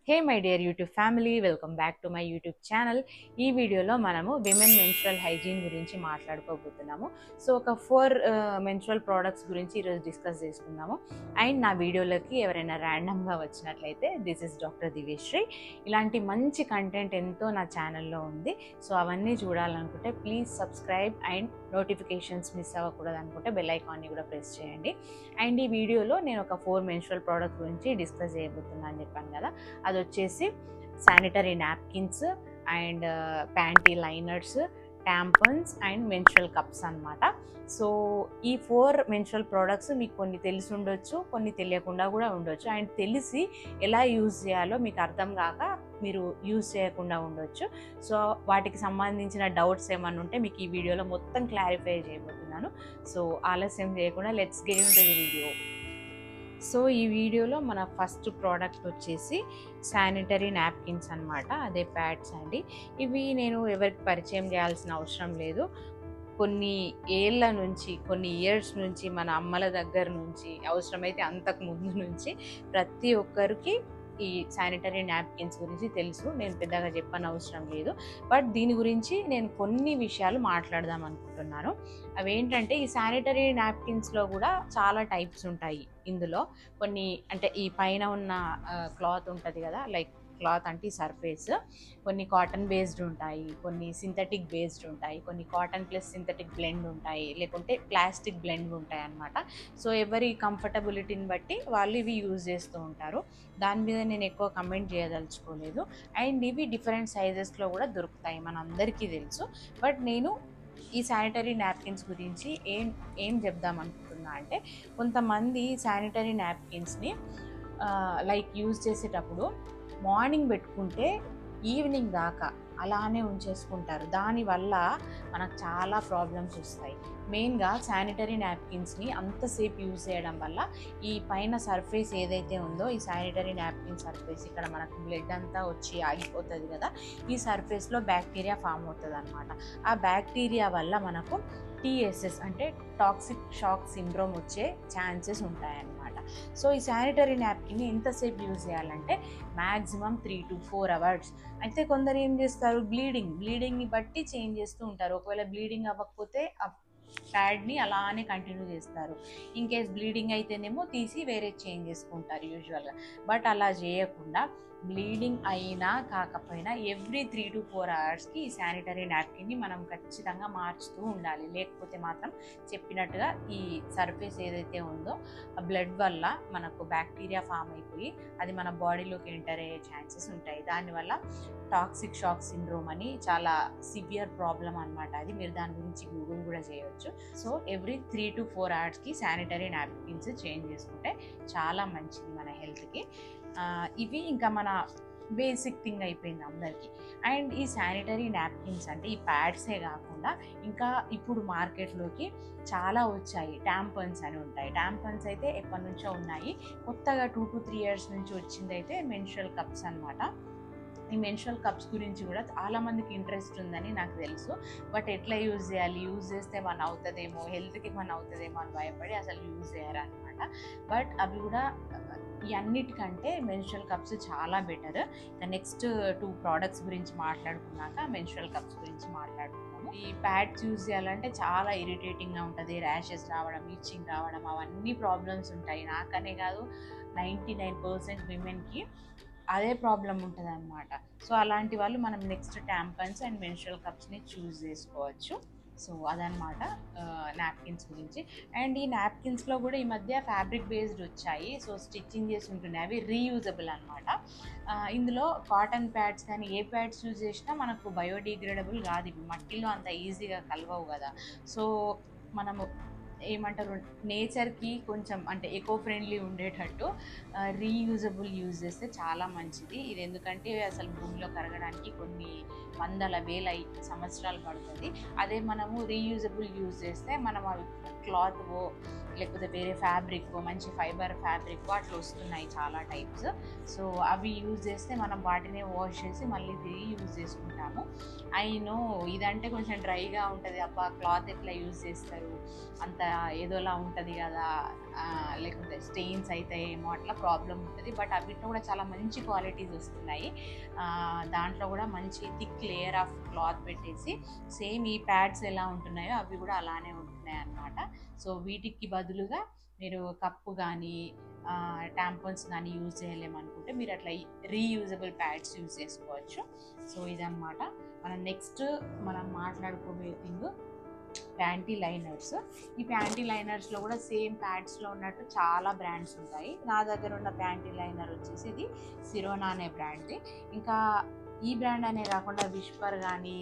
Hey my dear YouTube family, welcome back to my YouTube channel. ఈ వీడియోలో మనము women menstrual hygiene గురించి మాట్లాడుకోబోతున్నాము. So ఒక 4 మెన్స్ట్రల్ ప్రోడక్ట్స్ గురించి ఈరోజు డిస్కస్ చేసుకుందాము. అండ్ నా వీడియోలోకి ఎవరైనా ర్యాండమ్గా వచ్చినట్లయితే దిస్ ఇస్ డాక్టర్ దివ్యశ్రీ. ఇలాంటి మంచి కంటెంట్ ఎంతో నా ఛానల్లో ఉంది. సో అవన్నీ చూడాలనుకుంటే please subscribe and notifications miss అవ్వకూడదు అనుకుంటే బెల్ ఐకాన్ని కూడా ప్రెస్ చేయండి. అండ్ ఈ వీడియోలో నేను ఒక 4 మెన్స్ట్రల్ ప్రోడక్ట్స్ గురించి డిస్కస్ చేయబోతున్నాను అని చెప్పాను కదా. అది వచ్చేసి sanitary napkins and panty liners, tampons and menstrual cups అన్నమాట. సో ఈ 4 మెన్స్ట్రల్ ప్రోడక్ట్స్ మీకు కొన్ని తెలిసి ఉండొచ్చు, కొన్ని తెలియకుండా కూడా ఉండొచ్చు. అండ్ తెలిసి ఎలా యూజ్ చేయాలో మీకు అర్థం కాక మీరు యూజ్ చేయకుండా ఉండొచ్చు. సో వాటికి సంబంధించిన డౌట్స్ ఏమన్నా ఉంటే మీకు ఈ వీడియోలో మొత్తం క్లారిఫై చేయబోతున్నాను. సో ఆలస్యం చేయకుండా let's get into the video. So ఈ వీడియోలో మన ఫస్ట్ ప్రోడక్ట్ వచ్చేసి శానిటరీ నాప్కిన్స్ అనమాట. అదే ప్యాడ్స్ అండి. ఇవి నేను ఎవరికి పరిచయం చేయాల్సిన అవసరం లేదు. కొన్ని ఏళ్ళ నుంచి, కొన్ని ఇయర్స్ నుంచి, మన అమ్మల దగ్గర నుంచి, అవసరమైతే అంతకు ముందు నుంచి ప్రతి ఒక్కరికి ఈ శానిటరీ నాప్కిన్స్ గురించి తెలుసు. నేను పెద్దగా చెప్పని అవసరం లేదు. బట్ దీని గురించి నేను కొన్ని విషయాలు మాట్లాడదాం అనుకుంటున్నాను. అవేంటంటే ఈ శానిటరీ నాప్కిన్స్లో కూడా చాలా టైప్స్ ఉంటాయి. ఇందులో కొన్ని అంటే ఈ పైన ఉన్న క్లాత్ ఉంటుంది కదా, లైక్ క్లాత్ అంటే సర్ఫేస్, కొన్ని కాటన్ బేస్డ్ ఉంటాయి, కొన్ని సింథటిక్ బేస్డ్ ఉంటాయి, కొన్ని కాటన్ ప్లస్ సింథటిక్ బ్లెండ్ ఉంటాయి, లేకుంటే ప్లాస్టిక్ బ్లెండ్ ఉంటాయి అన్నమాట. సో ఎవరి కంఫర్టబిలిటీని బట్టి వాళ్ళు ఇవి యూజ్ చేస్తూ ఉంటారు. దాని మీద నేను ఎక్కువ కమెంట్ చేయదలుచుకోలేదు. అండ్ ఇవి డిఫరెంట్ సైజెస్లో కూడా దొరుకుతాయి, మనందరికీ తెలుసు. బట్ నేను ఈ శానిటరీ నాప్కిన్స్ గురించి ఏం చెప్దాం అనుకుంటున్నా అంటే, కొంతమంది శానిటరీ నాప్కిన్స్ని లైక్ యూజ్ చేసేటప్పుడు మార్నింగ్ పెట్టుకుంటే ఈవినింగ్ దాకా అలానే ఉంచేసుకుంటారు. దానివల్ల మనకు చాలా ప్రాబ్లమ్స్ వస్తాయి. మెయిన్గా శానిటరీ నాప్కిన్స్ని అంతసేపు యూజ్ చేయడం వల్ల ఈ పైన సర్ఫేస్ ఏదైతే ఉందో, ఈ శానిటరీ నాప్కిన్ సర్ఫేస్, ఇక్కడ మనకు బ్లడ్ అంతా వచ్చి ఆగిపోతుంది కదా, ఈ సర్ఫేస్లో బ్యాక్టీరియా ఫామ్ అవుతుంది అనమాట. ఆ బ్యాక్టీరియా వల్ల మనకు TSS అంటే టాక్సిక్ షాక్ సిండ్రోమ్ వచ్చే ఛాన్సెస్ ఉంటాయన్నమాట. సో ఈ శానిటరీ నాప్కిన్ని ఎంతసేపు యూజ్ చేయాలంటే మ్యాక్సిమం 3 to 4 hours. అయితే కొందరు ఏం చేస్తారు, బ్లీడింగ్ని బట్టి చేంజ్ చేస్తూ ఉంటారు. ఒకవేళ బ్లీడింగ్ అవ్వకపోతే ఆ ప్యాడ్ని అలానే కంటిన్యూ చేస్తారు. ఇన్ కేస్ బ్లీడింగ్ అయితేనేమో తీసి వేరే చేంజ్ చేసుకుంటారు యూజువల్గా. బట్ అలా చేయకుండా బ్లీడింగ్ అయినా కాకపోయినా ఎవ్రీ 3 to 4 hours ఈ శానిటరీ నాప్కిన్ని మనం ఖచ్చితంగా మార్చుతూ ఉండాలి. లేకపోతే మాత్రం చెప్పినట్టుగా ఈ సర్ఫేస్ ఏదైతే ఉందో ఆ బ్లడ్ వల్ల మనకు బ్యాక్టీరియా ఫామ్ అయిపోయి అది మన బాడీలోకి ఎంటర్ అయ్యే ఛాన్సెస్ ఉంటాయి. దానివల్ల టాక్సిక్ షాక్ సిండ్రోమ్ అని చాలా సివియర్ ప్రాబ్లం అనమాట. అది మీరు దాని గురించి గూగుల్ కూడా చేయవచ్చు. So every 3 to 4 hours sanitary napkins change చేసుకుంటే చాలా మంచిది మన హెల్త్కి. ఇవి ఇంకా మన బేసిక్ థింగ్ అయిపోయింది అందరికీ. అండ్ ఈ శానిటరీ నాప్కిన్స్ అంటే ఈ ప్యాడ్సే కాకుండా ఇంకా ఇప్పుడు మార్కెట్లోకి చాలా వచ్చాయి. ట్యాంపన్స్ అని ఉంటాయి. ట్యాంపన్స్ అయితే ఎప్పటి నుంచో ఉన్నాయి. కొత్తగా 2 to 3 years నుంచి వచ్చింది అయితే మెన్స్ట్రల్ కప్స్ అనమాట. ఈ మెన్స్ట్రల్ కప్స్ గురించి కూడా చాలామందికి ఇంట్రెస్ట్ ఉందని నాకు తెలుసు. బట్ ఎట్లా యూజ్ చేయాలి, యూజ్ చేస్తే మన అవుతుందేమో, హెల్త్కి మన అవుతుందేమో అని భయపడి అసలు యూజ్ చేయరనమాట. బట్ అవి కూడా ఈ అన్నిటికంటే మెన్స్ట్రల్ కప్స్ చాలా బెటర్. నెక్స్ట్ 2 ప్రోడక్ట్స్ గురించి మాట్లాడుకున్నాక మెన్స్ట్రల్ కప్స్ గురించి మాట్లాడుకున్నాము. ఈ ప్యాడ్స్ యూజ్ చేయాలంటే చాలా ఇరిటేటింగ్గా ఉంటుంది. ర్యాషెస్ రావడం, ఈచింగ్ రావడం, అవన్నీ ప్రాబ్లమ్స్ ఉంటాయి. నాకనే కాదు, 99% విమెన్కి అదే ప్రాబ్లం ఉంటుంది అనమాట. సో అలాంటి వాళ్ళు మనం నెక్స్ట్ ట్యాంపన్స్ అండ్ మెన్స్ట్రల్ కప్స్ని చూస్ చేసుకోవచ్చు. సో అదనమాట నాప్కిన్స్ గురించి. అండ్ ఈ నాప్కిన్స్లో కూడా ఈ మధ్య ఫ్యాబ్రిక్ బేస్డ్ వచ్చాయి. సో స్టిచ్చింగ్ చేసి ఉంటున్నాయి, అవి రీయూజబుల్ అనమాట. ఇందులో కాటన్ ప్యాడ్స్ కానీ ఏ ప్యాడ్స్ యూజ్ చేసినా మనకు బయోడిగ్రేడబుల్ కాదు. ఇవి మట్టిలో అంత ఈజీగా కలవవు కదా. సో మనము ఏమంటారు, నేచర్కి కొంచెం అంటే ఎకో ఫ్రెండ్లీ ఉండేటట్టు రీయూజబుల్ యూజ్ చేస్తే చాలా మంచిది. ఇది ఎందుకంటే అసలు భూమిలో కరగడానికి కొన్ని వందల వేల సంవత్సరాలు పడుతుంది. అదే మనము రీయూజబుల్ యూజ్ చేస్తే మనం అవి క్లాత్వో లేకపోతే వేరే ఫ్యాబ్రిక్, మంచి ఫైబర్ ఫ్యాబ్రిక్ అట్లా వస్తున్నాయి చాలా టైప్స్. సో అవి యూజ్ చేస్తే మనం వాటినే వాష్ చేసి మళ్ళీ తిరిగి యూజ్ చేసుకుంటాము. అయినో ఇదంటే కొంచెం డ్రైగా ఉంటుంది, అబ్బా క్లాత్ ఎట్లా యూజ్ చేస్తారు, అంత ఏదోలా ఉంటుంది కదా, లేకుంటే స్టెయిన్స్ అవుతాయేమో అట్లా ప్రాబ్లం ఉంటుంది. బట్ వీటిలో కూడా చాలా మంచి క్వాలిటీస్ వస్తున్నాయి. దాంట్లో కూడా మంచి థిక్ లేయర్ ఆఫ్ క్లాత్ పెట్టేసి సేమ్ ఈ ప్యాడ్స్ ఎలా ఉంటున్నాయో అవి కూడా అలానే ఉంటున్నాయి అన్నమాట. సో వీటికి బదులుగా మీరు కప్పు కానీ ట్యాంపన్స్ కానీ యూజ్ చేయలేమనుకుంటే మీరు అట్లా రీయూజబుల్ ప్యాడ్స్ యూజ్ చేసుకోవచ్చు. సో ఇదన్నమాట మనం మాట్లాడుకోబోయే థింగ్ ప్యాంటీ లైనర్స్. ఈ ప్యాంటీ లైనర్స్లో కూడా సేమ్ ప్యాడ్స్లో ఉన్నట్టు చాలా బ్రాండ్స్ ఉంటాయి. నా దగ్గర ఉన్న ప్యాంటీ లైనర్ వచ్చేసి ఇది సిరోనా అనే బ్రాండ్ది. ఇంకా ఈ బ్రాండ్ అనే కాకుండా విస్పర్ కానీ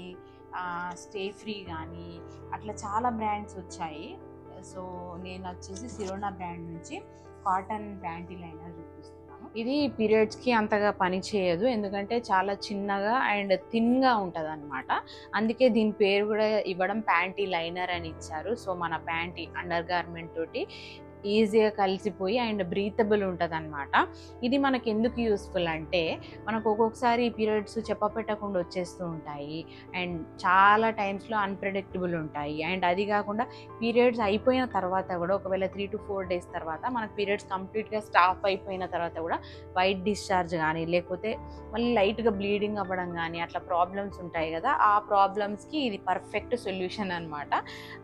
స్టే ఫ్రీ కానీ అట్లా చాలా బ్రాండ్స్ వచ్చాయి. సో నేను వచ్చేసి సిరోనా బ్రాండ్ నుంచి కాటన్ ప్యాంటీ లైనర్ చూపిస్తున్నాను. ఇది పీరియడ్స్కి అంతగా పని చేయదు, ఎందుకంటే చాలా చిన్నగా అండ్ థిన్గా ఉంటుంది అనమాట. అందుకే దీని పేరు కూడా ఇవ్వడం ప్యాంటీ లైనర్ అని ఇచ్చారు. సో మన ప్యాంటీ అండర్ గార్మెంట్ తోటి ఈజీగా కలిసిపోయి అండ్ బ్రీతబుల్ ఉంటుంది అనమాట. ఇది మనకి ఎందుకు యూస్ఫుల్ అంటే మనకు ఒక్కొక్కసారి పీరియడ్స్ చెప్పపెట్టకుండా వచ్చేస్తూ ఉంటాయి అండ్ చాలా టైమ్స్లో అన్ప్రెడిక్టబుల్ ఉంటాయి. అండ్ అది కాకుండా పీరియడ్స్ అయిపోయిన తర్వాత కూడా ఒకవేళ 3 to 4 days తర్వాత మనకు పీరియడ్స్ కంప్లీట్గా స్టాప్ అయిపోయిన తర్వాత కూడా వైట్ డిశ్చార్జ్ కానీ లేకపోతే మళ్ళీ లైట్గా బ్లీడింగ్ అవ్వడం కానీ అట్లా ప్రాబ్లమ్స్ ఉంటాయి కదా, ఆ ప్రాబ్లమ్స్కి ఇది పర్ఫెక్ట్ సొల్యూషన్ అనమాట.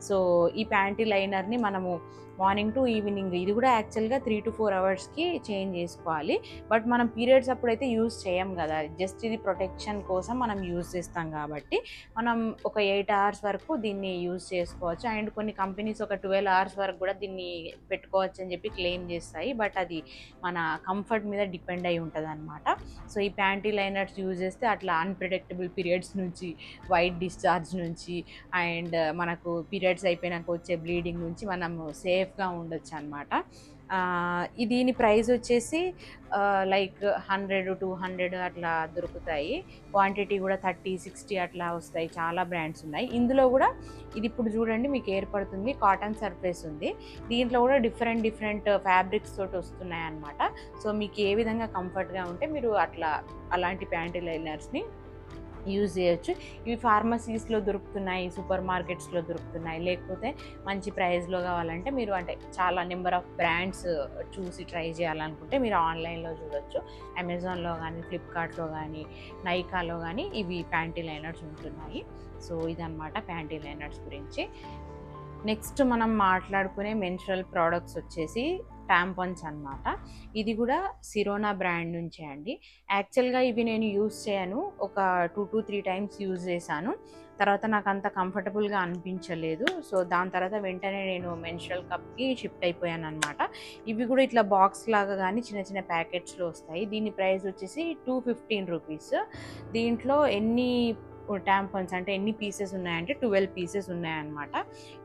సో ఈ ప్యాంటీ లైనర్ని మనము మార్నింగ్ టు ఈవినింగ్, ఇది కూడా యాక్చువల్గా 3 to 4 అవర్స్కి చేంజ్ చేసుకోవాలి. బట్ మనం పీరియడ్స్ అప్పుడైతే యూజ్ చేయం కదా, జస్ట్ ఇది ప్రొటెక్షన్ కోసం మనం యూజ్ చేస్తాం కాబట్టి మనం ఒక 8 hours వరకు దీన్ని యూజ్ చేసుకోవచ్చు. అండ్ కొన్ని కంపెనీస్ ఒక 12 hours వరకు కూడా దీన్ని పెట్టుకోవచ్చు అని చెప్పి క్లెయిమ్ చేస్తాయి. బట్ అది మన కంఫర్ట్ మీద డిపెండ్ అయి ఉంటుంది అనమాట. సో ఈ ప్యాంటీ లైనర్స్ యూజ్ చేస్తే అట్లా అన్ప్రెడిక్టబుల్ పీరియడ్స్ నుంచి, వైట్ డిశ్చార్జ్ నుంచి అండ్ మనకు పీరియడ్స్ అయిపోయినాక వచ్చే బ్లీడింగ్ నుంచి మనం సేఫ్గా ఉండొచ్చు అనమాట. దీని ప్రైస్ వచ్చేసి లైక్ 100-200 అట్లా దొరుకుతాయి. క్వాంటిటీ కూడా 30-60 అట్లా వస్తాయి. చాలా బ్రాండ్స్ ఉన్నాయి. ఇందులో కూడా ఇది ఇప్పుడు చూడండి మీకు ఏర్పడుతుంది, కాటన్ సర్ఫేస్ ఉంది. దీంట్లో కూడా డిఫరెంట్ ఫ్యాబ్రిక్స్ తోటి వస్తున్నాయి అన్నమాట. సో మీకు ఏ విధంగా కంఫర్ట్గా ఉంటే మీరు అలాంటి ప్యాంటీ లైనర్స్ని యూజ్ చేయొచ్చు. ఇవి ఫార్మసీస్లో దొరుకుతున్నాయి, సూపర్ మార్కెట్స్లో దొరుకుతున్నాయి. లేకపోతే మంచి ప్రైస్లో కావాలంటే మీరు చాలా నెంబర్ ఆఫ్ బ్రాండ్స్ చూసి ట్రై చేయాలనుకుంటే మీరు ఆన్లైన్లో చూడొచ్చు. అమెజాన్లో కానీ, ఫ్లిప్కార్ట్లో కానీ, నైకాలో కానీ ఇవి ప్యాంటీ లైనర్స్ ఉంటున్నాయి. సో ఇదన్నమాట ప్యాంటీ లైనర్స్ గురించి. నెక్స్ట్ మనం మాట్లాడుకునే మెన్స్ట్రువల్ ప్రోడక్ట్స్ వచ్చేసి టాంపన్స్ అన్నమాట. ఇది కూడా సిరోనా బ్రాండ్ నుంచే అండి. యాక్చువల్గా ఇవి నేను యూజ్ చేయను, ఒక 2 to 3 times యూజ్ చేశాను. తర్వాత నాకు అంత కంఫర్టబుల్గా అనిపించలేదు. సో దాని తర్వాత వెంటనే నేను మెన్స్ట్రువల్ కప్కి షిఫ్ట్ అయిపోయాను అనమాట. ఇవి కూడా ఇట్లా బాక్స్ లాగా కానీ చిన్న ప్యాకెట్స్లో వస్తాయి. దీని ప్రైస్ వచ్చేసి 215 rupees. దీంట్లో ఎన్ని టాంపన్స్ అంటే ఎన్ని పీసెస్ ఉన్నాయంటే 12 pieces ఉన్నాయన్నమాట.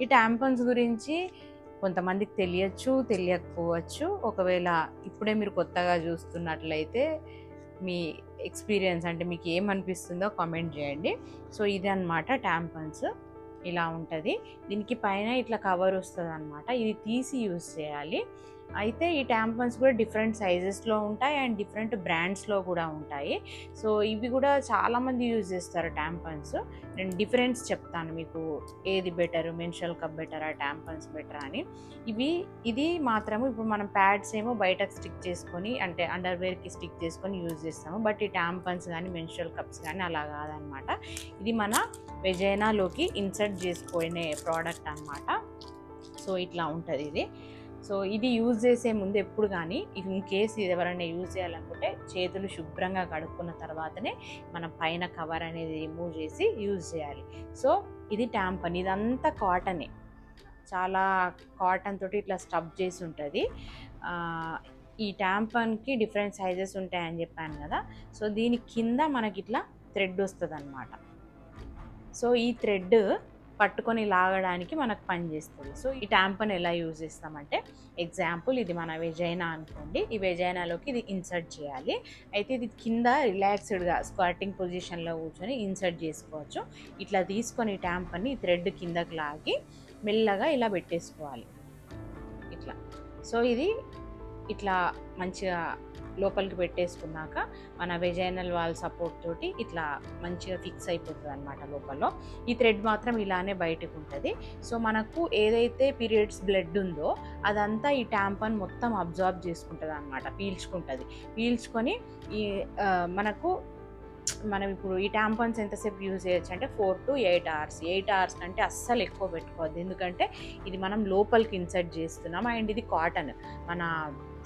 ఈ టాంపన్స్ గురించి కొంతమందికి తెలియకపోవచ్చు. ఒకవేళ ఇప్పుడే మీరు కొత్తగా చూస్తున్నట్లయితే మీ ఎక్స్పీరియన్స్ అంటే మీకు ఏమనిపిస్తుందో కామెంట్ చేయండి. సో ఇది అన్నమాట టాంపన్స్, ఇలా ఉంటుంది. దీనికి పైన ఇట్లా కవర్ వస్తుంది అనమాట, ఇది తీసి యూజ్ చేయాలి. అయితే ఈ టాంపన్స్ కూడా డిఫరెంట్ సైజెస్లో ఉంటాయి అండ్ డిఫరెంట్ బ్రాండ్స్లో కూడా ఉంటాయి. సో ఇవి కూడా చాలామంది యూజ్ చేస్తారు టాంపన్స్. నేను డిఫరెన్స్ చెప్తాను మీకు, ఏది బెటర్, మెన్స్ట్రువల్ కప్ బెటరా, టాంపన్స్ బెటరా అని. ఇది మాత్రము ఇప్పుడు మనం ప్యాడ్స్ ఏమో బయటకు స్టిక్ చేసుకొని అంటే అండర్వేర్కి స్టిక్ చేసుకొని యూజ్ చేస్తాము. బట్ ఈ టాంపన్స్ కానీ మెన్స్ట్రువల్ కప్స్ కానీ అలా కాదనమాట. ఇది మన వెజైనాలోకి ఇన్సర్ట్ చేసుకునే ప్రోడక్ట్ అనమాట. సో ఇట్లా ఉంటుంది ఇది. సో ఇది యూజ్ చేసే ముందు ఎప్పుడు కానీ ఇన్ కేస్ ఇది ఎవరైనా యూజ్ చేయాలనుకుంటే చేతులు శుభ్రంగా కడుక్కున్న తర్వాతనే మనం పైన కవర్ అనేది రిమూవ్ చేసి యూజ్ చేయాలి. సో ఇది టాంపన్, ఇదంతా కాటనే, చాలా కాటన్ తోటి ఇట్లా స్టబ్ చేసి ఉంటుంది. ఈ టాంపన్కి డిఫరెంట్ సైజెస్ ఉంటాయని చెప్పాను కదా. సో దీని కింద మనకి ఇట్లా థ్రెడ్ వస్తుంది అనమాట. సో ఈ థ్రెడ్ పట్టుకొని లాగడానికి మనకు పనిచేస్తుంది. సో ఈ టాంపన్ ఎలా యూజ్ చేస్తామంటే, ఎగ్జాంపుల్ ఇది మన వెజైనా అనుకోండి, ఈ వెజైనాలోకి ఇది ఇన్సర్ట్ చేయాలి. అయితే ఇది కింద రిలాక్స్డ్గా స్క్వాటింగ్ పొజిషన్లో కూర్చొని ఇన్సర్ట్ చేసుకోవచ్చు. ఇట్లా తీసుకొని టాంపన్ని ఈ థ్రెడ్ కిందకి లాగి మెల్లగా ఇలా పెట్టేసుకోవాలి ఇట్లా. సో ఇది ఇట్లా మంచిగా లోపలికి పెట్టేసుకున్నాక మన వెజైనల్ వాల్ సపోర్ట్ తోటి ఇట్లా మంచిగా ఫిక్స్ అయిపోతుంది అనమాట లోపల. ఈ థ్రెడ్ మాత్రం ఇలానే బయటకు ఉంటుంది. సో మనకు ఏదైతే పీరియడ్స్ బ్లడ్ ఉందో అదంతా ఈ ట్యాంపన్ మొత్తం అబ్జార్బ్ చేసుకుంటుంది అనమాట, పీల్చుకొని ఈ మనకు మనం ఇప్పుడు ఈ ట్యాంపన్స్ ఎంతసేపు యూజ్ చేయొచ్చు అంటే 4 to 8 hours. 8 hours కంటే అస్సలు ఎక్కువ పెట్టుకోవద్దు, ఎందుకంటే ఇది మనం లోపలికి ఇన్సర్ట్ చేస్తున్నాం అండ్ ఇది కాటన్ మన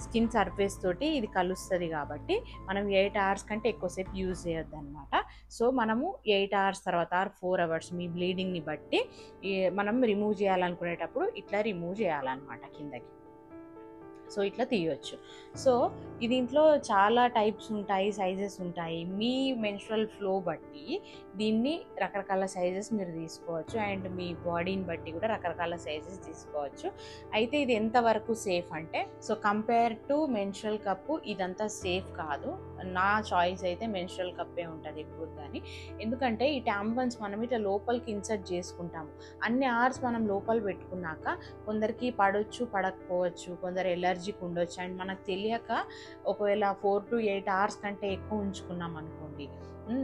స్కిన్ సర్ఫేస్ తోటి ఇది కలుస్తుంది కాబట్టి మనం 8 hours కంటే ఎక్కువసేపు యూజ్ చేయొద్దు అనమాట. సో మనము 8 hours తర్వాత 4 hours మీ బ్లీడింగ్ని బట్టి మనం రిమూవ్ చేయాలనుకునేటప్పుడు ఇట్లా రిమూవ్ చేయాలన్నమాట కిందకి. సో ఇట్లా తీయొచ్చు. సో దీంట్లో చాలా టైప్స్ ఉంటాయి, సైజెస్ ఉంటాయి. మీ మెన్స్ట్రువల్ ఫ్లో బట్టి దీన్ని రకరకాల సైజెస్ మీరు తీసుకోవచ్చు అండ్ మీ బాడీని బట్టి కూడా రకరకాల సైజెస్ తీసుకోవచ్చు. అయితే ఇది ఎంతవరకు సేఫ్ అంటే, so compare to menstrual cup ఇదంతా సేఫ్ కాదు. నా చాయిస్ అయితే మెన్స్ట్రువల్ కప్పే ఉంటుంది ఎప్పుడు కానీ. ఎందుకంటే ఈ ట్యాంపన్స్ మనం ఇట్లా లోపలికి ఇన్సర్ట్ చేసుకుంటాము. అన్ని అవర్స్ మనం లోపల పెట్టుకున్నాక కొందరికి పడవచ్చు, పడకపోవచ్చు, కొందరు ఎలర్జీకి ఉండొచ్చు అండ్ మనకు తెలియక ఒకవేళ 4 to 8 hours కంటే ఎక్కువ ఉంచుకున్నాం అనుకోండి,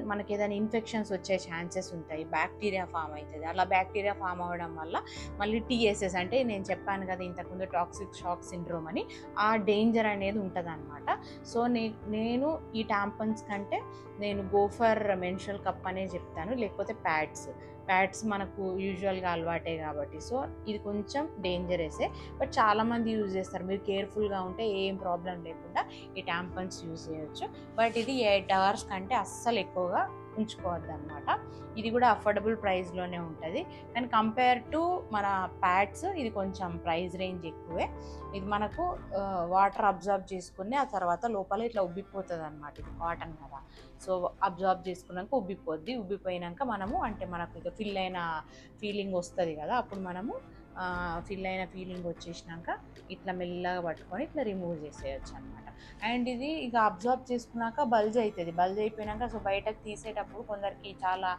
మనకి ఏదైనా ఇన్ఫెక్షన్స్ వచ్చే ఛాన్సెస్ ఉంటాయి, బ్యాక్టీరియా ఫామ్ అవుతుంది. అలా బ్యాక్టీరియా ఫామ్ అవ్వడం వల్ల మళ్ళీ TSS అంటే నేను చెప్పాను కదా ఇంతకుముందు టాక్సిక్ షాక్ సిండ్రోమ్ అని, ఆ డేంజర్ అనేది ఉంటుంది అనమాట. సో నేను ఈ ట్యాంపన్స్ కంటే నేను గో ఫర్ మెన్స్ట్రువల్ కప్ అనే చెప్తాను, లేకపోతే ప్యాడ్స్ మనకు యూజువల్గా అలవాటే కాబట్టి. సో ఇది కొంచెం డేంజరసే, బట్ చాలామంది యూజ్ చేస్తారు. మీరు కేర్ఫుల్గా ఉంటే ఏం ప్రాబ్లం లేకుండా ఈ ట్యాంపన్స్ యూజ్ చేయొచ్చు. బట్ ఇది 8 hours కంటే అస్సలు ఎక్కువగా ఉంచుకోవద్దు అనమాట. ఇది కూడా అఫోర్డబుల్ ప్రైస్లోనే ఉంటుంది. కానీ కంపేర్ టు మన ప్యాడ్స్ ఇది కొంచెం ప్రైస్ రేంజ్ ఎక్కువే. ఇది మనకు వాటర్ అబ్జార్బ్ చేసుకుని ఆ తర్వాత లోపల ఇట్లా ఉబ్బిపోతుంది అనమాట. ఇది కాటన్ కదా, సో అబ్జార్బ్ చేసుకున్నాక ఉబ్బిపోయినాక మనము అంటే మనకు ఇక ఫిల్ అయిన ఫీలింగ్ వస్తుంది కదా, అప్పుడు మనము ఫిల్ అయిన ఫీలింగ్ వచ్చేసినాక ఇట్లా మెల్లగా పట్టుకొని ఇట్లా రిమూవ్ చేసేయచ్చు అనమాట. అండ్ ఇది ఇక అబ్జార్బ్ చేసుకున్నాక బల్జ్ అయిపోయినాక సో బయటకు తీసేటప్పుడు కొందరికి చాలా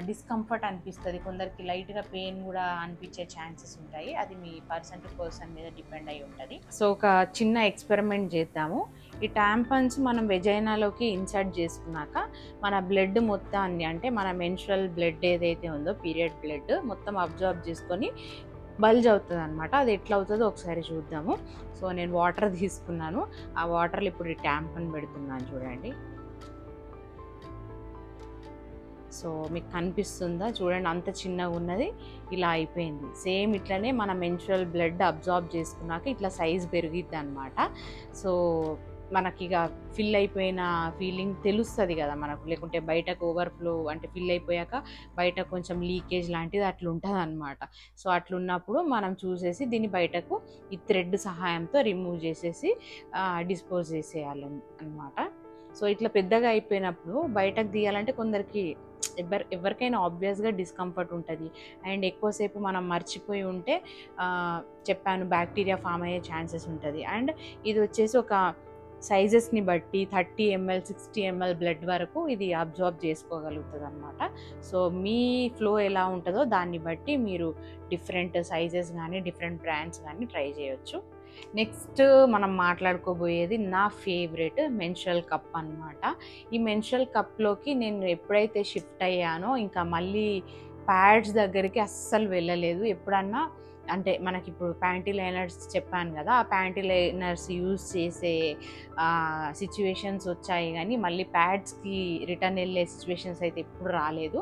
డిస్కంఫర్ట్ అనిపిస్తుంది, కొందరికి లైట్గా పెయిన్ కూడా అనిపించే ఛాన్సెస్ ఉంటాయి. అది మీ పర్సన్ టు పర్సన్ మీద డిపెండ్ అయి ఉంటుంది. సో ఒక చిన్న ఎక్స్పెరిమెంట్ చేద్దాము. ఈ ట్యాంపన్స్ మనం వెజైనాలోకి ఇన్సర్ట్ చేసుకున్నాక మన బ్లడ్ మొత్తాన్ని అంటే మన మెన్స్ట్రువల్ బ్లడ్ ఏదైతే ఉందో పీరియడ్ బ్లడ్ మొత్తం అబ్జార్బ్ చేసుకొని బల్జ్ అవుతుంది అనమాట. అది ఎట్లా అవుతుందో ఒకసారి చూద్దాము. సో నేను వాటర్ తీసుకున్నాను, ఆ వాటర్లో ఇప్పుడు ఈ ట్యాంపన్ పెడుతున్నాను చూడండి. సో మీకు కనిపిస్తుందా చూడండి, అంత చిన్నగా ఉన్నది ఇలా అయిపోయింది. సేమ్ ఇట్లనే మన మెన్స్ట్రువల్ బ్లడ్ అబ్జార్బ్ చేసుకున్నాక ఇట్లా సైజ్ పెరిగిద్ది అనమాట. సో మనకి ఇక ఫిల్ అయిపోయిన ఫీలింగ్ తెలుస్తుంది కదా మనకు, లేకుంటే బయటకు ఓవర్ఫ్లో అంటే ఫిల్ అయిపోయాక బయట కొంచెం లీకేజ్ లాంటిది అట్లా ఉంటుంది అనమాట. సో అట్లున్నప్పుడు మనం చూసేసి దీన్ని బయటకు ఈ థ్రెడ్ సహాయంతో రిమూవ్ చేసేసి డిస్పోజ్ చేసేయాలి అనమాట. సో ఇట్లా పెద్దగా అయిపోయినప్పుడు బయటకు తీయాలంటే కొందరికి ఎవరికైనా ఆబ్వియస్గా డిస్కంఫర్ట్ ఉంటుంది అండ్ ఎక్కువసేపు మనం మర్చిపోయి ఉంటే చెప్పాను బ్యాక్టీరియా ఫామ్ అయ్యే ఛాన్సెస్ ఉంటుంది. అండ్ ఇది వచ్చేసి ఒక సైజెస్ని బట్టి 30 ml 60 ml బ్లడ్ వరకు ఇది అబ్జార్బ్ చేసుకోగలుగుతుంది అనమాట. సో మీ ఫ్లో ఎలా ఉంటుందో దాన్ని బట్టి మీరు డిఫరెంట్ సైజెస్ కానీ డిఫరెంట్ బ్రాండ్స్ కానీ ట్రై చేయొచ్చు. నెక్స్ట్ మనం మాట్లాడుకోబోయేది నా ఫేవరెట్ మెన్స్ట్రువల్ కప్ అనమాట. ఈ మెన్స్ట్రువల్ కప్లోకి నేను ఎప్పుడైతే షిఫ్ట్ అయ్యానో ఇంకా మళ్ళీ ప్యాడ్స్ దగ్గరికి అస్సలు వెళ్ళలేదు. ఎప్పుడన్నా అంటే మనకి ఇప్పుడు ప్యాంటీ లైనర్స్ చెప్పాను కదా, ఆ ప్యాంటీ లైనర్స్ యూజ్ చేసే సిచ్యువేషన్స్ వచ్చాయి కానీ మళ్ళీ ప్యాడ్స్కి రిటర్న్ వెళ్ళే సిచ్యువేషన్స్ అయితే ఎప్పుడు రాలేదు.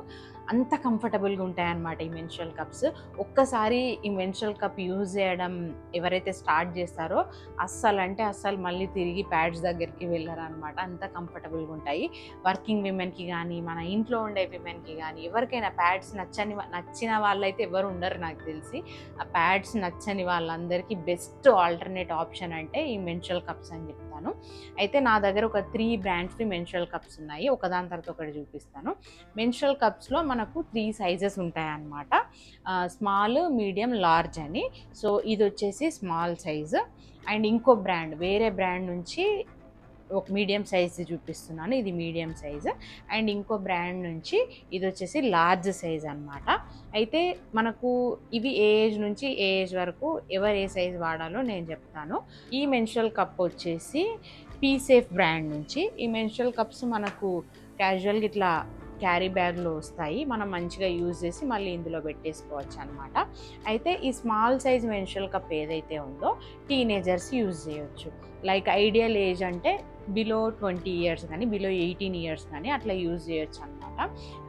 అంత కంఫర్టబుల్గా ఉంటాయన్నమాట ఈ మెన్స్ట్రువల్ కప్స్. ఒక్కసారి ఈ మెన్స్ట్రువల్ కప్ యూజ్ చేయడం ఎవరైతే స్టార్ట్ చేస్తారో అస్సలు మళ్ళీ తిరిగి ప్యాడ్స్ దగ్గరికి వెళ్ళారనమాట. అంత కంఫర్టబుల్గా ఉంటాయి. వర్కింగ్ విమెన్కి కానీ మన ఇంట్లో ఉండే విమెన్కి కానీ ఎవరికైనా ప్యాడ్స్ నచ్చిన వాళ్ళైతే ఎవరు ఉండరు నాకు తెలిసి. ఆ ప్యాడ్స్ నచ్చని వాళ్ళందరికీ బెస్ట్ ఆల్టర్నేట్ ఆప్షన్ అంటే ఈ మెన్స్ట్రువల్ కప్స్ అని చెప్తాను. అయితే నా దగ్గర ఒక 3 బ్రాండ్స్ మెన్స్ట్రువల్ కప్స్ ఉన్నాయి, ఒకదాని తర్వాత ఒకటి చూపిస్తాను. మెన్స్ట్రువల్ కప్స్లో మనకు 3 సైజెస్ ఉంటాయన్నమాట, స్మాల్, మీడియం, లార్జ్ అని. సో ఇది వచ్చేసి స్మాల్ సైజు. అండ్ ఇంకో బ్రాండ్ వేరే బ్రాండ్ నుంచి ఒక మీడియం సైజ్ చూపిస్తున్నాను, ఇది మీడియం సైజ్. అండ్ ఇంకో బ్రాండ్ నుంచి ఇది వచ్చేసి లార్జ్ సైజ్ అనమాట. అయితే మనకు ఇవి ఏ ఏజ్ నుంచి ఏ ఏజ్ వరకు ఎవరు ఏ సైజ్ వాడాలో నేను చెప్తాను. ఈ మెన్స్ట్రువల్ కప్ వచ్చేసి పీసేఫ్ బ్రాండ్ నుంచి. ఈ మెన్స్ట్రువల్ కప్స్ మనకు క్యాజువల్గా ఇట్లా క్యారీ బ్యాగ్లో వస్తాయి, మనం మంచిగా యూజ్ చేసి మళ్ళీ ఇందులో పెట్టేసుకోవచ్చు అనమాట. అయితే ఈ స్మాల్ సైజ్ మెన్స్ట్రువల్ కప్ ఏదైతే ఉందో టీనేజర్స్ యూజ్ చేయొచ్చు. లైక్ ఐడియల్ ఏజ్ అంటే బిలో 20 ఇయర్స్ కానీ బిలో 18 ఇయర్స్ కానీ అట్లా యూజ్ చేయొచ్చు అనమాట.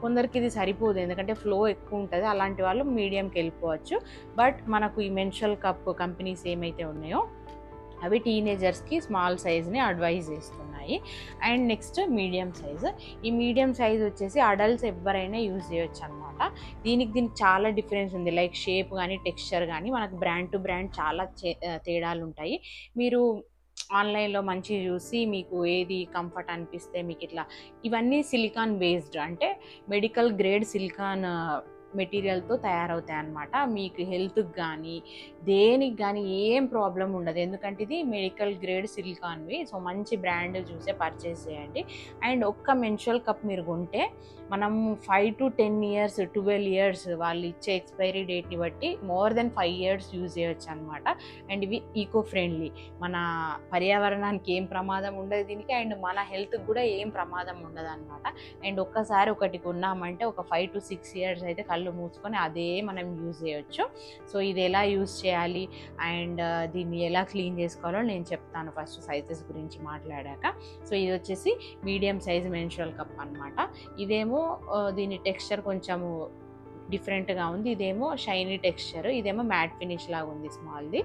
కొందరికి ఇది సరిపోదు, ఎందుకంటే ఫ్లో ఎక్కువ ఉంటుంది, అలాంటి వాళ్ళు మీడియంకి వెళ్ళిపోవచ్చు. బట్ మనకు ఈ మెన్స్ట్రువల్ కప్ కంపెనీస్ ఏమైతే ఉన్నాయో అవి టీనేజర్స్కి స్మాల్ సైజ్ని అడ్వైజ్ చేస్తున్నాయి. And next medium size. ఈ మీడియం సైజ్ వచ్చేసి అడల్ట్స్ ఎవరైనా యూజ్ చేయొచ్చు అనమాట. దీనికి చాలా డిఫరెన్స్ ఉంది, లైక్ షేప్ కానీ టెక్స్చర్ కానీ మనకు బ్రాండ్ టు బ్రాండ్ చాలా తేడాలు ఉంటాయి. మీరు ఆన్లైన్లో మంచిగా చూసి మీకు ఏది కంఫర్ట్ అనిపిస్తే మీకు ఇట్లా, ఇవన్నీ సిలికాన్ బేస్డ్, అంటే మెడికల్ గ్రేడ్ సిలికాన్ మెటీరియల్తో తయారవుతాయి అన్నమాట. మీకు హెల్త్కి కానీ దేనికి కానీ ఏం ప్రాబ్లం ఉండదు, ఎందుకంటే ఇది మెడికల్ గ్రేడ్ సిలికాన్వి. సో మంచి బ్రాండ్ చూసే పర్చేస్ చేయండి. అండ్ ఒక్క మెన్స్ట్రువల్ కప్ మీరు కొంటే మనం 5 to 10 ఇయర్స్ 12 ఇయర్స్ వాళ్ళు ఇచ్చే ఎక్స్పైరీ డేట్ని బట్టి మోర్ దెన్ 5 ఇయర్స్ యూజ్ చేయొచ్చు అనమాట. అండ్ ఇవి ఈకో ఫ్రెండ్లీ, మన పర్యావరణానికి ఏం ప్రమాదం ఉండదు దీనికి, అండ్ మన హెల్త్కి కూడా ఏం ప్రమాదం ఉండదు అనమాట. అండ్ ఒక్కసారి ఒకటి కొన్నామంటే ఒక 5 to 6 ఇయర్స్ అయితే కళ్ళు మూసుకొని అదే మనం యూజ్ చేయొచ్చు. సో ఇది ఎలా యూజ్ చేయాలి అండ్ దీన్ని ఎలా క్లీన్ చేసుకోవాలో నేను చెప్తాను ఫస్ట్ సైజెస్ గురించి మాట్లాడాక. సో ఇది వచ్చేసి మీడియం సైజ్ మెన్స్ట్రువల్ కప్ అనమాట. ఇదేమో దీని టెక్స్చర్ కొంచెము డిఫరెంట్గా ఉంది, ఇదేమో షైనీ టెక్స్చర్, ఇదేమో మ్యాట్ ఫినిష్ లాగా ఉంది స్మాల్ది.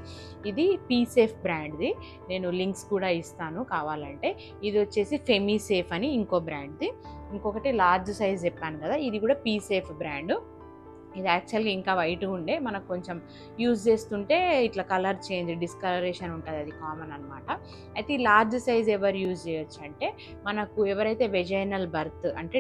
ఇది పీసేఫ్ బ్రాండ్ది, నేను లింక్స్ కూడా ఇస్తాను కావాలంటే. ఇది వచ్చేసి ఫెమీసేఫ్ అని ఇంకో బ్రాండ్ది. ఇంకొకటి లార్జ్ సైజ్ చెప్పాను కదా, ఇది కూడా పీసేఫ్ బ్రాండ్. ఇది యాక్చువల్గా ఇంకా వైట్గా ఉండే, మనకు కొంచెం యూజ్ చేస్తుంటే ఇట్లా కలర్ చేంజ్ డిస్కలరేషన్ ఉంటుంది, అది కామన్ అనమాట. అయితే ఈ లార్జ్ సైజ్ ఎవరు యూజ్ చేయొచ్చు అంటే మనకు ఎవరైతే వెజైనల్ బర్త్ అంటే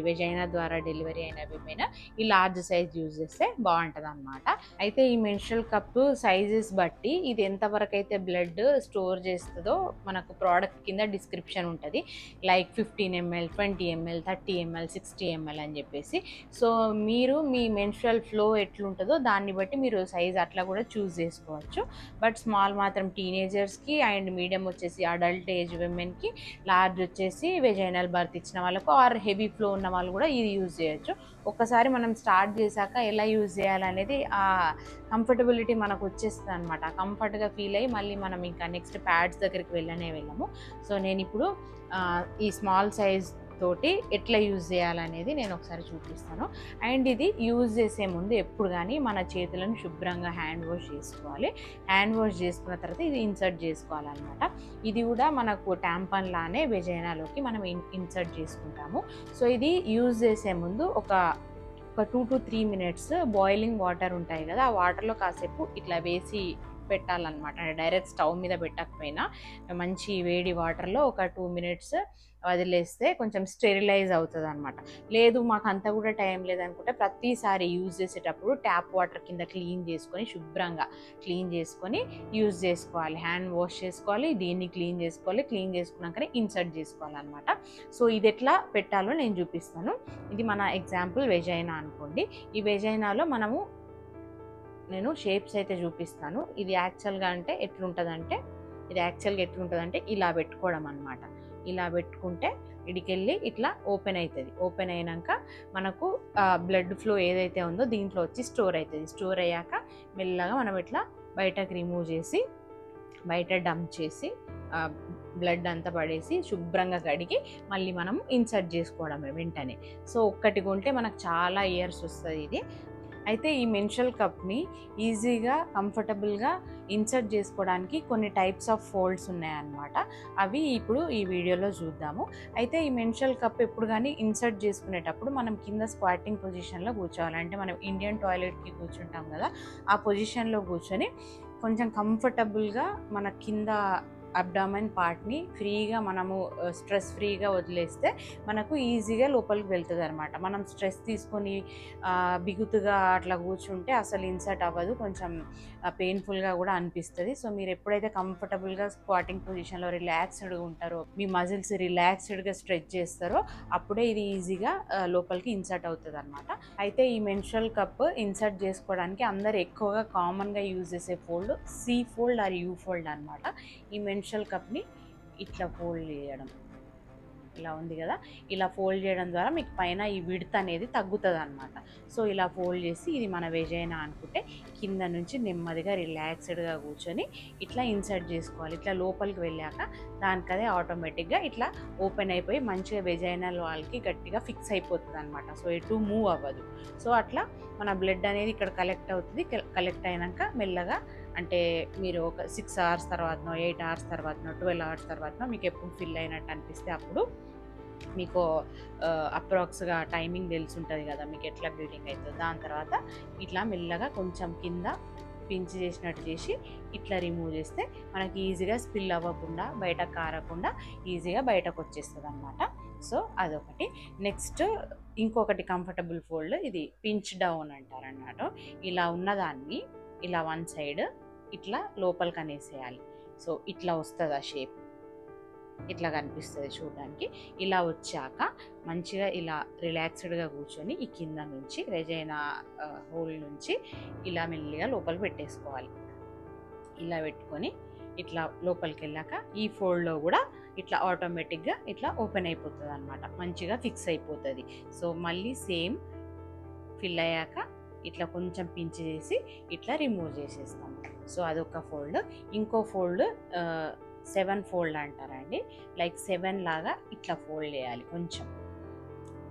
వెజైనా ద్వారా డెలివరీ అయిన విమెన్ ఈ లార్జ్ సైజ్ యూజ్ చేస్తే బాగుంటుంది అనమాట. అయితే ఈ మెన్స్ట్రువల్ కప్ సైజెస్ బట్టి ఇది ఎంతవరకు అయితే బ్లడ్ స్టోర్ చేస్తుందో మనకు ప్రోడక్ట్ కింద డిస్క్రిప్షన్ ఉంటుంది, like 15 ml 20 ml 30 ml 60 ml అని చెప్పేసి. సో మీరు మీ ఫ్లో ఎట్లుంటుందో దాన్ని బట్టి మీరు సైజ్ అట్లా కూడా చూస్ చేసుకోవచ్చు. బట్ స్మాల్ మాత్రం టీనేజర్స్కి, అండ్ మీడియం వచ్చేసి అడల్ట్ ఏజ్ విమెన్కి, లార్జ్ వచ్చేసి వెజైనల్ బర్త్ ఇచ్చిన వాళ్ళకు ఆర్ హెవీ ఫ్లో ఉన్న వాళ్ళు కూడా ఇది యూజ్ చేయొచ్చు. ఒక్కసారి మనం స్టార్ట్ చేశాక ఎలా యూజ్ చేయాలనేది ఆ కంఫర్టబిలిటీ మనకు వచ్చేస్తుంది అనమాట. కంఫర్ట్గా ఫీల్ అయ్యి మళ్ళీ మనం ఇంకా నెక్స్ట్ ప్యాడ్స్ దగ్గరికి వెళ్ళము. సో నేను ఇప్పుడు ఈ స్మాల్ సైజ్ తోటి ఎట్లా యూజ్ చేయాలనేది నేను ఒకసారి చూపిస్తాను. అండ్ ఇది యూజ్ చేసే ముందు ఎప్పుడు కానీ మన చేతులను శుభ్రంగా హ్యాండ్ వాష్ చేసుకోవాలి. హ్యాండ్ వాష్ చేసుకున్న తర్వాత ఇది ఇన్సర్ట్ చేసుకోవాలన్నమాట. ఇది కూడా మనకు ట్యాంపన్ లానే వెజైనాలోకి మనం ఇన్సర్ట్ చేసుకుంటాము. సో ఇది యూజ్ చేసే ముందు ఒక 2 to 3 మినిట్స్ బాయిలింగ్ వాటర్ ఉంటాయి కదా, ఆ వాటర్లో కాసేపు ఇట్లా వేసి పెట్టాలన్నమాట. డైరెక్ట్ స్టవ్ మీద పెట్టకపోయినా మంచి వేడి వాటర్లో ఒక 2 మినిట్స్ వదిలేస్తే కొంచెం స్టెరిలైజ్ అవుతుంది అనమాట. లేదు మాకు అంతా కూడా టైం లేదనుకుంటే ప్రతిసారి యూజ్ చేసేటప్పుడు ట్యాప్ వాటర్ కింద శుభ్రంగా క్లీన్ చేసుకొని యూజ్ చేసుకోవాలి. హ్యాండ్ వాష్ చేసుకోవాలి, దీన్ని క్లీన్ చేసుకున్నాకనే ఇన్సర్ట్ చేసుకోవాలన్నమాట. సో ఇది ఎట్లా పెట్టాలో నేను చూపిస్తాను. ఇది మన ఎగ్జాంపుల్ వెజైనా అనుకోండి. ఈ వెజైనాలో నేను షేప్స్ అయితే చూపిస్తాను. ఇది యాక్చువల్గా ఎట్లుంటుందంటే ఇలా పెట్టుకోవడం అనమాట. ఇలా పెట్టుకుంటే ఇడికెళ్ళి ఇట్లా ఓపెన్ అవుతుంది. ఓపెన్ అయినాక మనకు బ్లడ్ ఫ్లో ఏదైతే ఉందో దీంట్లో వచ్చి స్టోర్ అవుతుంది. స్టోర్ అయ్యాక మెల్లగా మనం ఇట్లా బయటకు రిమూవ్ చేసి బయట డంప్ చేసి బ్లడ్ అంతా పడేసి శుభ్రంగా కడిగి మళ్ళీ మనం ఇన్సర్ట్ చేసుకోవడమే వెంటనే. సో ఒక్కటి కొంటే మనకు చాలా ఇయర్స్ వస్తుంది ఇది. అయితే ఈ మెన్స్ట్రువల్ కప్ని ఈజీగా కంఫర్టబుల్గా ఇన్సర్ట్ చేసుకోవడానికి కొన్ని టైప్స్ ఆఫ్ ఫోల్డ్స్ ఉన్నాయన్నమాట. అవి ఇప్పుడు ఈ వీడియోలో చూద్దాము. అయితే ఈ మెన్స్ట్రువల్ కప్ ఎప్పుడు కానీ ఇన్సర్ట్ చేసుకునేటప్పుడు మనం కింద స్క్వాటింగ్ పొజిషన్లో కూర్చోవాలి. అంటే మనం ఇండియన్ టాయిలెట్కి కూర్చుంటాం కదా, ఆ పొజిషన్లో కూర్చొని కొంచెం కంఫర్టబుల్గా మన కింద అబ్డామెన్ పార్ట్ని ఫ్రీగా మనము స్ట్రెస్ ఫ్రీగా వదిలేస్తే మనకు ఈజీగా లోపలికి వెళ్తుంది అనమాట. మనం స్ట్రెస్ తీసుకొని బిగుతుగా అట్లా కూర్చుంటే అసలు ఇన్సర్ట్ అవ్వదు, కొంచెం పెయిన్ఫుల్గా కూడా అనిపిస్తుంది. సో మీరు ఎప్పుడైతే కంఫర్టబుల్గా స్క్వాటింగ్ పొజిషన్లో రిలాక్స్డ్గా ఉంటారో, మీ మజిల్స్ రిలాక్స్డ్గా స్ట్రెచ్ చేస్తారో అప్పుడే ఇది ఈజీగా లోపలికి ఇన్సర్ట్ అవుతుంది అనమాట. అయితే ఈ మెన్స్ట్రువల్ కప్ ఇన్సర్ట్ చేసుకోవడానికి అందరు ఎక్కువగా కామన్గా యూజ్ చేసే fold C fold R U fold అనమాట. ఈ మెన్స్ట్రువల్ కప్ని ఇట్లా ఫోల్డ్ చేయడం, ఇలా ఉంది కదా, ఇలా ఫోల్డ్ చేయడం ద్వారా మీకు పైన ఈ విడ్త్ అనేది తగ్గుతుంది అనమాట. సో ఇలా ఫోల్డ్ చేసి ఇది మన వెజైనా అనుకుంటే కింద నుంచి నెమ్మదిగా రిలాక్స్డ్గా కూర్చొని ఇట్లా ఇన్సర్ట్ చేసుకోవాలి. ఇట్లా లోపలికి వెళ్ళాక దానికదే ఆటోమేటిక్గా ఇట్లా ఓపెన్ అయిపోయి మంచిగా వెజైనల్ వాళ్ళకి గట్టిగా ఫిక్స్ అయిపోతుంది అనమాట. సో ఎటు మూవ్ అవ్వదు. సో అట్లా మన బ్లడ్ అనేది ఇక్కడ కలెక్ట్ అవుతుంది. కలెక్ట్ అయినాక మెల్లగా, అంటే మీరు ఒక 6 hours తర్వాతనో 8 hours తర్వాతనో 12 hours తర్వాతనో మీకు ఎప్పుడు ఫిల్ అయినట్టు అనిపిస్తే అప్పుడు మీకు అప్రాక్స్గా టైమింగ్ తెలిసి ఉంటుంది కదా మీకు ఎట్లా బ్లీడింగ్ అవుతుందో. దాని తర్వాత ఇట్లా మెల్లగా కొంచెం కింద పించి చేసినట్టు చేసి ఇట్లా రిమూవ్ చేస్తే మనకి ఈజీగా స్పిల్ అవ్వకుండా, బయట కారకుండా ఈజీగా బయటకు వచ్చేస్తుంది అనమాట. సో అదొకటి. నెక్స్ట్ ఇంకొకటి కంఫర్టబుల్ ఫోల్డ్, ఇది పించ్ డౌన్ అంటారు అన్నమాట. ఇలా ఉన్నదాన్ని ఇలా వన్ సైడ్ ఇట్లా లోపలికి అనేసేయాలి. సో ఇట్లా వస్తుంది ఆ షేప్, ఇట్లా కనిపిస్తుంది చూడడానికి. ఇలా వచ్చాక మంచిగా ఇలా రిలాక్స్డ్గా కూర్చొని ఈ కింద నుంచి వెజైనా హోల్ నుంచి ఇలా మెల్లిగా లోపలికి పెట్టేసుకోవాలి. ఇలా పెట్టుకొని ఇట్లా లోపలికి వెళ్ళాక ఈ ఫోల్డ్లో కూడా ఇట్లా ఆటోమేటిక్గా ఇట్లా ఓపెన్ అయిపోతుంది అనమాట, మంచిగా ఫిక్స్ అయిపోతుంది. సో మళ్ళీ సేమ్ ఫిల్ అయ్యాక ఇట్లా కొంచెం పించ్ చేసి ఇట్లా రిమూవ్ చేసేస్తాం. సో అదొక ఫోల్డ్. ఇంకో ఫోల్డ్ 7 ఫోల్డ్ అంటారండి. లైక్ 7 లాగా ఇట్లా ఫోల్డ్ చేయాలి. కొంచెం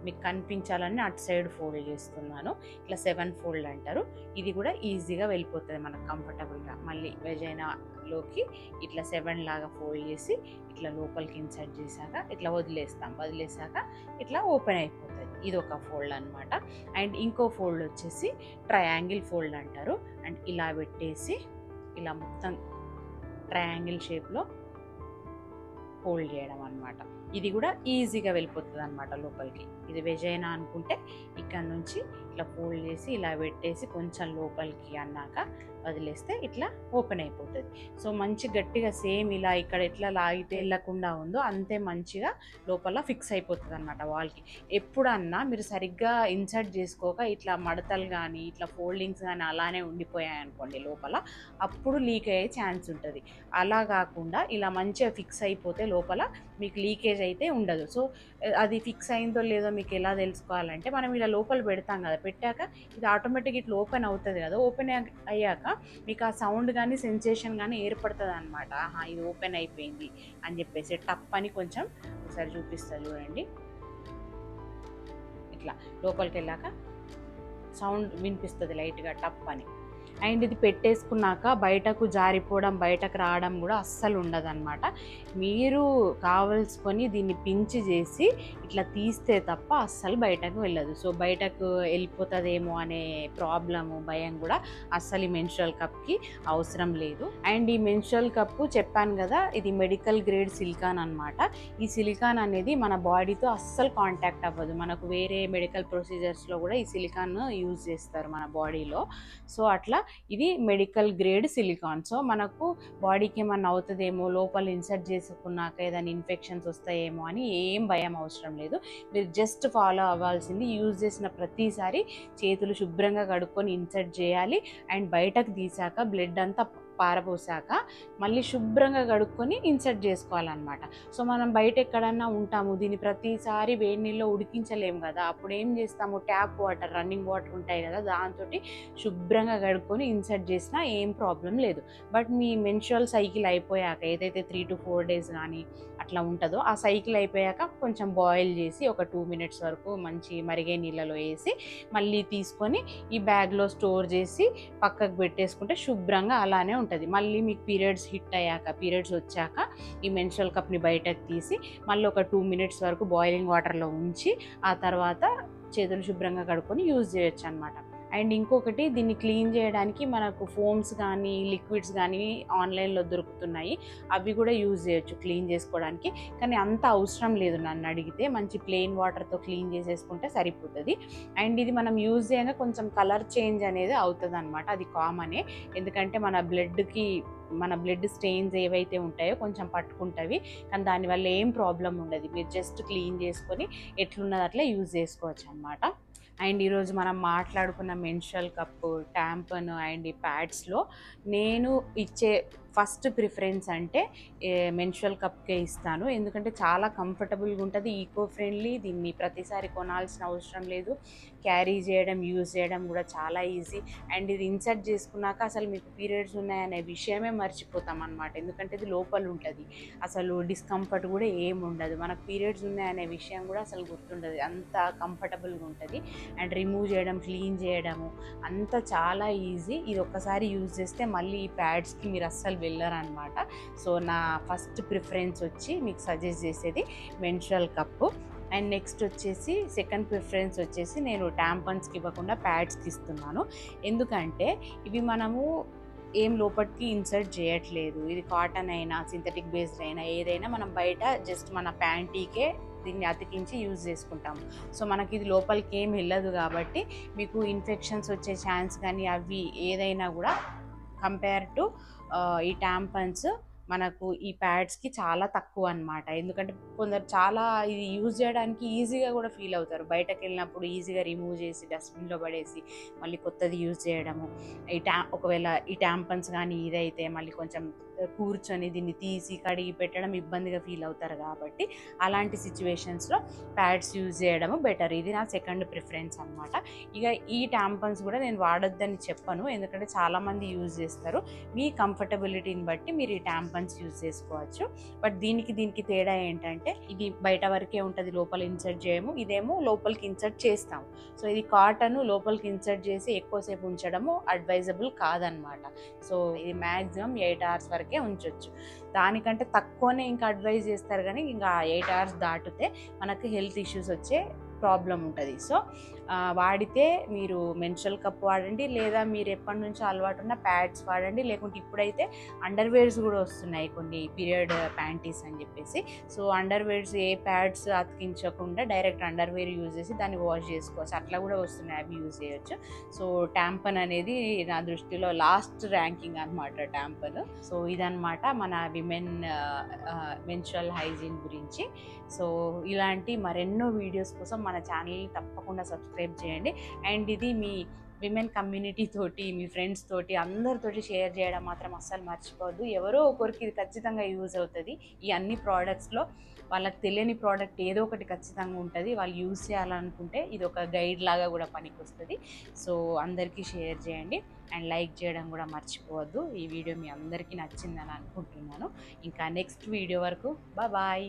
మీకు కనిపించాలని అటు సైడ్ ఫోల్డ్ చేస్తున్నాను. ఇట్లా 7 ఫోల్డ్ అంటారు. ఇది కూడా ఈజీగా వెళ్ళిపోతుంది మనకు కంఫర్టబుల్గా. మళ్ళీ వెజైనాలోకి ఇట్లా 7 లాగా ఫోల్డ్ చేసి ఇట్లా లోపలికి ఇన్సర్ట్ చేశాక ఇట్లా వదిలేసాక ఇట్లా ఓపెన్ అయిపోతుంది. ఇది ఒక ఫోల్డ్ అనమాట. అండ్ ఇంకో ఫోల్డ్ వచ్చేసి ట్రయాంగిల్ ఫోల్డ్ అంటారు. అండ్ ఇలా పెట్టేసి ఇలా మొత్తం ట్రయాంగిల్ షేప్లో ఫోల్డ్ చేయడం అనమాట. ఇది కూడా ఈజీగా వెళ్ళిపోతుంది అనమాట లోపలికి. ఇది వెజైనా అనుకుంటే ఇక్కడ నుంచి ఇట్లా ఫోల్డ్ చేసి ఇలా పెట్టేసి కొంచెం లోపలికి అన్నాక వదిలేస్తే ఇట్లా ఓపెన్ అయిపోతుంది. సో మంచి గట్టిగా సేమ్ ఇలా ఇక్కడ ఎట్లా లాగితే వెళ్ళకుండా ఉందో అంతే మంచిగా లోపల ఫిక్స్ అయిపోతుంది అనమాట వాల్కి. ఎప్పుడన్నా మీరు సరిగ్గా ఇన్సర్ట్ చేసుకోక ఇట్లా మడతలు కానీ ఇట్లా ఫోల్డింగ్స్ కానీ అలానే ఉండిపోయాయి అనుకోండి లోపల, అప్పుడు లీక్ అయ్యే ఛాన్స్ ఉంటుంది. అలా కాకుండా ఇలా మంచిగా ఫిక్స్ అయిపోతే లోపల మీకు లీకేజ్ అయితే ఉండదు. సో అది ఫిక్స్ అయిందో లేదో మీకు ఎలా తెలుసుకోవాలంటే, మనం ఇలా లోపల పెడతాం కదా, పెట్టాక ఇది ఆటోమేటిక్ ఇట్లా ఓపెన్ అవుతుంది కదా, ఓపెన్ అయ్యాక మీకు ఆ సౌండ్ కానీ సెన్సేషన్ కానీ ఏర్పడుతుంది అనమాట. ఇది ఓపెన్ అయిపోయింది అని చెప్పేసి టప్ అని కొంచెం ఒకసారి చూపిస్తారు చూడండి. ఇట్లా లోపలికి వెళ్ళాక సౌండ్ వినిపిస్తుంది లైట్గా టప్ అని. అండ్ ఇది పెట్టేసుకున్నాక బయటకు జారిపోవడం, బయటకు రావడం కూడా అస్సలు ఉండదన్నమాట. మీరు కావలసుకొని దీన్ని పించి చేసి ఇట్లా తీస్తే తప్ప అస్సలు బయటకు వెళ్ళదు. సో బయటకు వెళ్ళిపోతుందేమో అనే ప్రాబ్లము, భయం కూడా అస్సలు ఈ మెన్స్ట్రువల్ కప్కి అవసరం లేదు. అండ్ ఈ మెన్స్ట్రువల్ కప్పు చెప్పాను కదా, ఇది మెడికల్ గ్రేడ్ సిలికాన్ అనమాట. ఈ సిలికాన్ అనేది మన బాడీతో అస్సలు కాంటాక్ట్ అవ్వదు. మనకు వేరే మెడికల్ ప్రొసీజర్స్లో కూడా ఈ సిలికాన్ యూజ్ చేస్తారు మన బాడీలో. సో అట్లా ఇది మెడికల్ గ్రేడ్ సిలికాన్. సో మనకు బాడీకి ఏమన్నా అవుతుందేమో, లోపల ఇన్సర్ట్ చేసుకున్నాక ఏదైనా ఇన్ఫెక్షన్స్ వస్తాయేమో అని ఏం భయం అవసరం లేదు. మీరు జస్ట్ ఫాలో అవ్వాల్సింది, యూజ్ చేసిన ప్రతిసారి చేతులు శుభ్రంగా కడుక్కొని ఇన్సర్ట్ చేయాలి. అండ్ బయటకు తీసాక బ్లడ్ అంతా పారబోసాక మళ్ళీ శుభ్రంగా కడుక్కొని ఇన్సర్ట్ చేసుకోవాలన్నమాట. సో మనం బయట ఎక్కడన్నా ఉంటాము, దీన్ని ప్రతిసారి వేడి నీళ్ళలో ఉడికించలేము కదా, అప్పుడు ఏం చేస్తాము, ట్యాప్ వాటర్, రన్నింగ్ వాటర్ ఉంటాయి కదా, దాంతో శుభ్రంగా కడుక్కొని ఇన్సర్ట్ చేసినా ఏం ప్రాబ్లం లేదు. బట్ మీ మెన్స్ట్రువల్ సైకిల్ అయిపోయాక, ఏదైతే 3 to 4 days కానీ అట్లా ఉంటుందో, ఆ సైకిల్ అయిపోయాక కొంచెం బాయిల్ చేసి ఒక 2 minutes వరకు మంచి మరిగే నీళ్ళలో వేసి మళ్ళీ తీసుకొని ఈ బ్యాగ్లో స్టోర్ చేసి పక్కకు పెట్టేసుకుంటే శుభ్రంగా అలానే ఉంటుంది. మళ్ళీ మీకు పీరియడ్స్ వచ్చాక ఈ మెన్స్ట్రువల్ కప్ని బయటకు తీసి మళ్ళీ ఒక 2 minutes వరకు బాయిలింగ్ వాటర్లో ఉంచి ఆ తర్వాత చేతులు శుభ్రంగా కడుక్కొని యూజ్ చేయొచ్చు అనమాట. అండ్ ఇంకొకటి దీన్ని క్లీన్ చేయడానికి మనకు ఫోమ్స్ కానీ లిక్విడ్స్ కానీ ఆన్లైన్లో దొరుకుతున్నాయి, అవి కూడా యూజ్ చేయొచ్చు క్లీన్ చేసుకోవడానికి. కానీ అంత అవసరం లేదు నన్ను అడిగితే, మంచి ప్లెయిన్ వాటర్తో క్లీన్ చేసేసుకుంటే సరిపోతుంది. అండ్ ఇది మనం యూజ్ చేయగా కొంచెం కలర్ చేంజ్ అనేది అవుతుంది అనమాట, అది కామనే. ఎందుకంటే మన బ్లడ్ స్టెయిన్స్ ఏవైతే ఉంటాయో కొంచెం పట్టుకుంటవి, కానీ దానివల్ల ఏం ప్రాబ్లం ఉండదు. మీరు జస్ట్ క్లీన్ చేసుకొని ఎట్లున్నది అట్లా యూజ్ చేసుకోవచ్చు అనమాట. అండ్ ఈరోజు మనం మాట్లాడుకున్న మెన్స్ట్రువల్ కప్పు, ట్యాంపన్ అండ్ ఈ ప్యాడ్స్లో నేను ఇచ్చే ఫస్ట్ ప్రిఫరెన్స్ అంటే మెన్స్ట్రువల్ కప్కే ఇస్తాను. ఎందుకంటే చాలా కంఫర్టబుల్గా ఉంటుంది, ఈకో ఫ్రెండ్లీ. దీన్ని ప్రతిసారి కొనాల్సిన అవసరం లేదు, క్యారీ చేయడం యూజ్ చేయడం కూడా చాలా ఈజీ. అండ్ ఇది ఇన్సర్ట్ చేసుకున్నాక అసలు మీకు పీరియడ్స్ ఉన్నాయనే విషయమే మర్చిపోతాం అనమాట, ఎందుకంటే ఇది లోపల ఉంటుంది. అసలు డిస్కంఫర్ట్ కూడా ఏమి ఉండదు, మనకు పీరియడ్స్ ఉన్నాయనే విషయం కూడా అసలు గుర్తుండదు, అంత కంఫర్టబుల్గా ఉంటుంది. అండ్ రిమూవ్ చేయడం, క్లీన్ చేయడము అంతా చాలా ఈజీ. ఇది ఒక్కసారి యూజ్ చేస్తే మళ్ళీ ఈ ప్యాడ్స్కి మీరు అస్సలు వెళ్ళరనమాట. సో నా ఫస్ట్ ప్రిఫరెన్స్ వచ్చి మీకు సజెస్ట్ చేసేది మెన్స్ట్రువల్ కప్పు. అండ్ నెక్స్ట్ వచ్చేసి సెకండ్ ప్రిఫరెన్స్ వచ్చేసి నేను ట్యాంపన్స్కి ఇవ్వకుండా ప్యాడ్స్కి ఇస్తున్నాను. ఎందుకంటే ఇవి మనము ఏం లోపలికి ఇన్సర్ట్ చేయట్లేదు, ఇది కాటన్ అయినా సింథటిక్ బేస్డ్ అయినా ఏదైనా మనం బయట జస్ట్ మన ప్యాంటీకే దీన్ని అతికించి యూజ్ చేసుకుంటాము. సో మనకి ఇది లోపలికి ఏం వెళ్ళదు కాబట్టి మీకు ఇన్ఫెక్షన్స్ వచ్చే ఛాన్స్ కానీ అవి ఏదైనా కూడా కంపేర్ టు ఈ ట్యాంపన్స్ మనకు ఈ ప్యాడ్స్కి చాలా తక్కువ అనమాట. ఎందుకంటే కొందరు చాలా ఇది యూజ్ చేయడానికి ఈజీగా కూడా ఫీల్ అవుతారు, బయటకు వెళ్ళినప్పుడు ఈజీగా రిమూవ్ చేసి డస్ట్బిన్లో పడేసి మళ్ళీ కొత్తది యూజ్ చేయడము. ఒకవేళ ఈ ట్యాంపన్స్ కానీ ఇదైతే మళ్ళీ కొంచెం కూర్చొని దీన్ని తీసి కడిగి పెట్టడం ఇబ్బందిగా ఫీల్ అవుతారు, కాబట్టి అలాంటి సిచ్యువేషన్స్లో ప్యాడ్స్ యూజ్ చేయడము బెటర్. ఇది నా సెకండ్ ప్రిఫరెన్స్ అనమాట. ఇక ఈ ట్యాంపన్స్ కూడా నేను వాడొద్దని చెప్పను, ఎందుకంటే చాలామంది యూజ్ చేస్తారు. మీ కంఫర్టబిలిటీని బట్టి మీరు ఈ ట్యాంపన్స్ యూజ్ చేసుకోవచ్చు. బట్ దీనికి తేడా ఏంటంటే ఇది బయట వరకే ఉంటుంది, లోపల ఇన్సర్ట్ చేయము, ఇదేమో లోపలికి ఇన్సర్ట్ చేస్తాము. సో ఇది కాటన్ లోపలికి ఇన్సర్ట్ చేసి ఎక్కువసేపు ఉంచడము అడ్వైజబుల్ కాదనమాట. సో ఇది మ్యాక్సిమం 8 hours వరకే ఉంచవచ్చు, దానికంటే తక్కువనే ఇంకా అడ్వైజ్ చేస్తారు. కానీ ఇంకా 8 hours దాటితే మనకు హెల్త్ ఇష్యూస్ వచ్చే ప్రాబ్లం ఉంటుంది. సో వాడితే మీరు మెన్స్ట్రువల్ కప్ వాడండి, లేదా మీరు ఎప్పటి నుంచో అలవాటు ఉన్న ప్యాడ్స్ వాడండి, లేకుంటే ఇప్పుడైతే అండర్వేర్స్ కూడా వస్తున్నాయి కొన్ని పీరియడ్ ప్యాంటీస్ అని చెప్పేసి. సో అండర్వేర్స్ ఏ ప్యాడ్స్ అతికించకుండా డైరెక్ట్ అండర్వేర్ యూజ్ చేసి దాన్ని వాష్ చేసుకోవచ్చు, అట్లా కూడా వస్తున్నాయి, అవి యూజ్ చేయొచ్చు. సో ట్యాంపన్ అనేది నా దృష్టిలో లాస్ట్ ర్యాంకింగ్ అనమాట ట్యాంపన్. సో ఇదనమాట మన విమెన్ మెన్స్ట్రువల్ హైజీన్ గురించి. సో ఇలాంటి మరెన్నో వీడియోస్ కోసం మన ఛానల్ని తప్పకుండా సబ్స్క్రైబ్ చేయండి. అండ్ ఇది మీ విమెన్ కమ్యూనిటీ తోటి, మీ ఫ్రెండ్స్ తోటి, అందరితోటి షేర్ చేయడం మాత్రం అస్సలు మర్చిపోవద్దు. ఎవరో ఒకరికి ఇది ఖచ్చితంగా యూజ్ అవుతుంది. ఈ అన్ని ప్రోడక్ట్స్లో వాళ్ళకి తెలియని ప్రోడక్ట్ ఏదో ఒకటి ఖచ్చితంగా ఉంటుంది, వాళ్ళు యూజ్ చేయాలనుకుంటే ఇది ఒక గైడ్ లాగా కూడా పనికి వస్తుంది. సో అందరికీ షేర్ చేయండి అండ్ లైక్ చేయడం కూడా మర్చిపోవద్దు. ఈ వీడియో మీ అందరికీ నచ్చిందని అనుకుంటున్నాను. ఇంకా నెక్స్ట్ వీడియో వరకు బాయ్.